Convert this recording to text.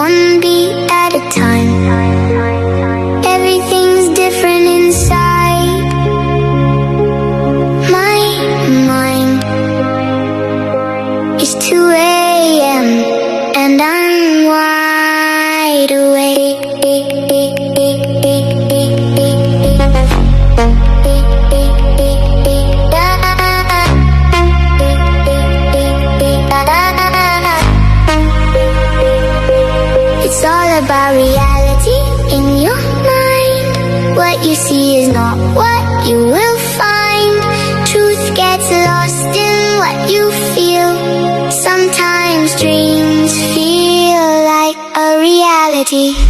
one beat at a time. Everything's different inside my mind. It's 2 a.m. and I'm wide awake. It's all about reality in your mind. What you see is not what you will find. Truth gets lost in what you feel. Sometimes dreams feel like a reality.